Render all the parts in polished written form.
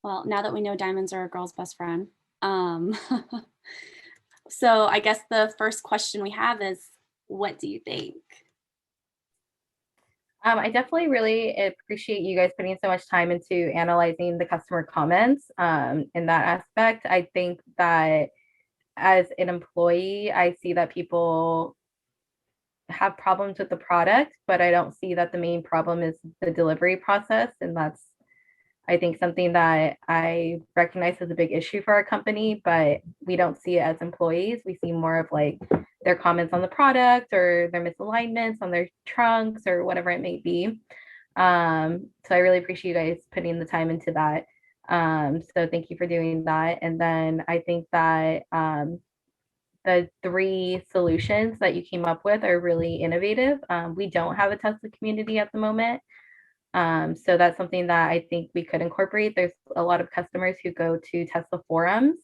Well, now that we know diamonds are a girl's best friend, um, so I guess the first question we have is, what do you think? I definitely really appreciate you guys putting so much time into analyzing the customer comments in that aspect. I think that as an employee, I see that people have problems with the product, but I don't see that the main problem is the delivery process. And that's, I think, something that I recognize as a big issue for our company, but we don't see it as employees. We see more of like their comments on the product or their misalignments on their trunks or whatever it may be. So I really appreciate you guys putting the time into that. So thank you for doing that. And then I think that the three solutions that you came up with are really innovative. We don't have a Tesla community at the moment. So that's something that I think we could incorporate. There's a lot of customers who go to Tesla forums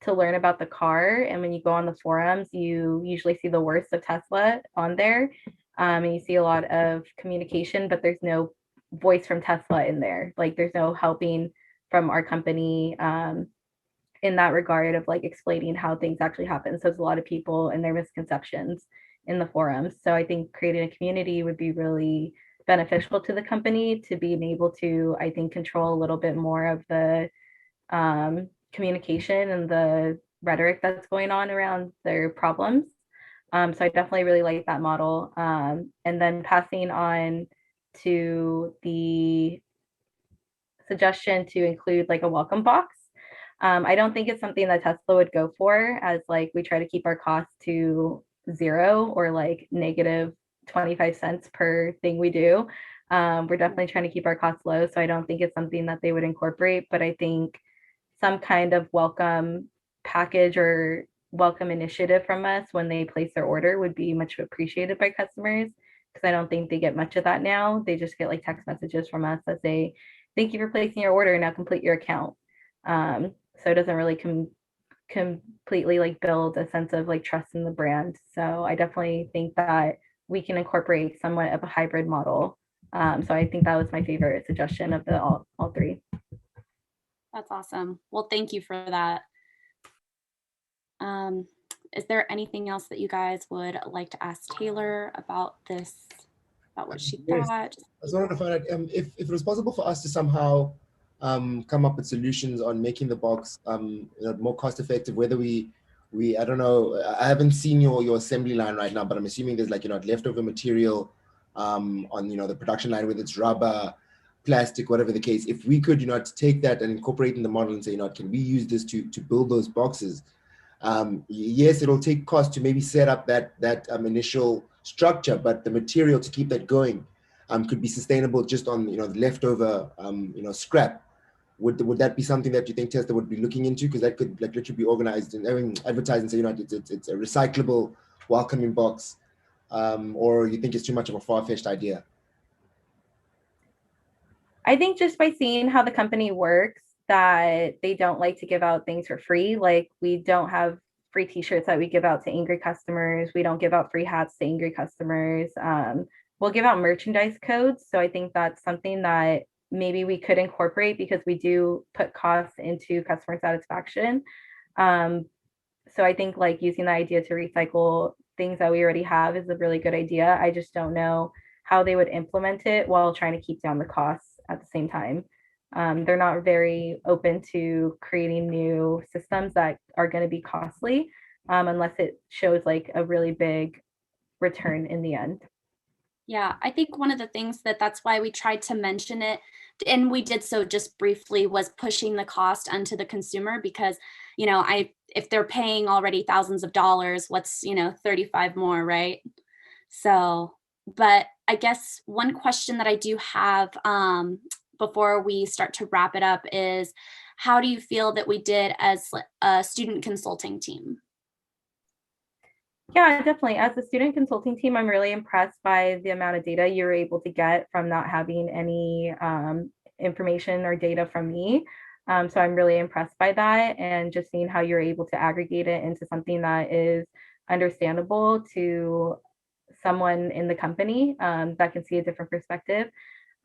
to learn about the car. And when you go on the forums, you usually see the worst of Tesla on there. And you see a lot of communication, but there's no voice from Tesla in there. Like there's no helping from our company in that regard of like explaining how things actually happen. So there's a lot of people and their misconceptions in the forums. So I think creating a community would be really beneficial to the company to being able to, I think, control a little bit more of the communication and the rhetoric that's going on around their problems. So I definitely really like that model. And then passing on to the suggestion to include like a welcome box. I don't think it's something that Tesla would go for, as like we try to keep our costs to zero or like negative 25 cents per thing we do. We're definitely trying to keep our costs low. So I don't think it's something that they would incorporate, but I think some kind of welcome package or welcome initiative from us when they place their order would be much appreciated by customers, because I don't think they get much of that now. They just get like text messages from us that say, thank you for placing your order, now complete your account. So it doesn't really completely like build a sense of like trust in the brand. So I definitely think that we can incorporate somewhat of a hybrid model. So I think that was my favorite suggestion of the all three. That's awesome. Well, thank you for that. Um, is there anything else that you guys would like to ask Taylor about this, about what she Yes, thought? I just wanted to find out if it was possible for us to somehow come up with solutions on making the box more cost effective. Whether we I don't know, I haven't seen your assembly line right now, but I'm assuming there's like leftover material on the production line, whether it's rubber, plastic, whatever the case. If we could to take that and incorporate in the model and say can we use this to build those boxes. Yes, it'll take cost to maybe set up that initial structure, but the material to keep that going could be sustainable just on the leftover scrap. Would that be something that you think Tesla would be looking into? Because that could like literally be organized and advertised and say it's a recyclable welcoming box, or you think it's too much of a far-fetched idea? I think just by seeing how the company works, that they don't like to give out things for free. Like we don't have free t-shirts that we give out to angry customers. We don't give out free hats to angry customers. We'll give out merchandise codes. So I think that's something that maybe we could incorporate, because we do put costs into customer satisfaction. Um, so I think like using the idea to recycle things that we already have is a really good idea. I just don't know how they would implement it while trying to keep down the costs at the same time. They're not very open to creating new systems that are going to be costly, unless it shows like a really big return in the end. Yeah, I think one of the things that's why we tried to mention it, and we did so just briefly, was pushing the cost onto the consumer, because, if they're paying already thousands of dollars, what's, 35 more, right? So, but I guess one question that I do have before we start to wrap it up is, how do you feel that we did as a student consulting team? Yeah, definitely. As a student consulting team, I'm really impressed by the amount of data you're able to get from not having any information or data from me. So I'm really impressed by that, and just seeing how you're able to aggregate it into something that is understandable to someone in the company that can see a different perspective.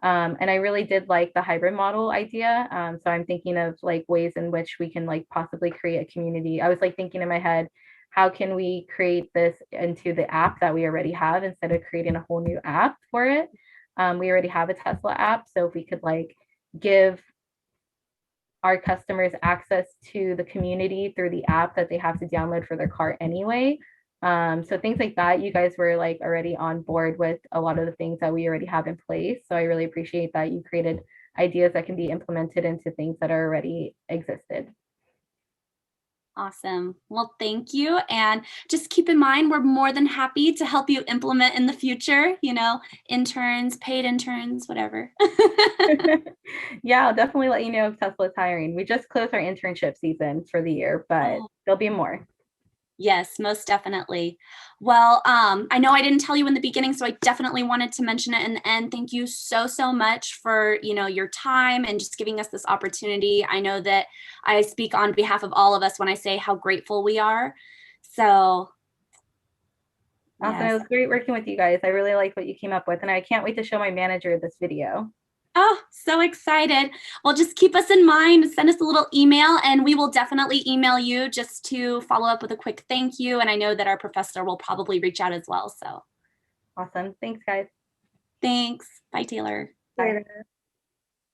And I really did like the hybrid model idea. So I'm thinking of like ways in which we can like possibly create a community. I was like thinking in my head, how can we create this into the app that we already have instead of creating a whole new app for it? We already have a Tesla app. So if we could like give our customers access to the community through the app that they have to download for their car anyway. So things like that, you guys were like already on board with a lot of the things that we already have in place. So I really appreciate that you created ideas that can be implemented into things that are already existed. Awesome. Well, thank you. And just keep in mind, we're more than happy to help you implement in the future, you know, interns, paid interns, whatever. Yeah, I'll definitely let you know if Tesla's hiring. We just closed our internship season for the year, but there'll be more. Yes, most definitely. Well, I know I didn't tell you in the beginning, so I definitely wanted to mention it in the end. Thank you so, so much for, you know, your time and just giving us this opportunity. I know that I speak on behalf of all of us when I say how grateful we are. So, Awesome. yes. It was great working with you guys. I really like what you came up with, and I can't wait to show my manager this video. Oh, so excited. Well, just keep us in mind, send us a little email, and we will definitely email you just to follow up with a quick thank you. And I know that our professor will probably reach out as well. So Awesome. Thanks, guys. thanks. Bye, Taylor. Bye.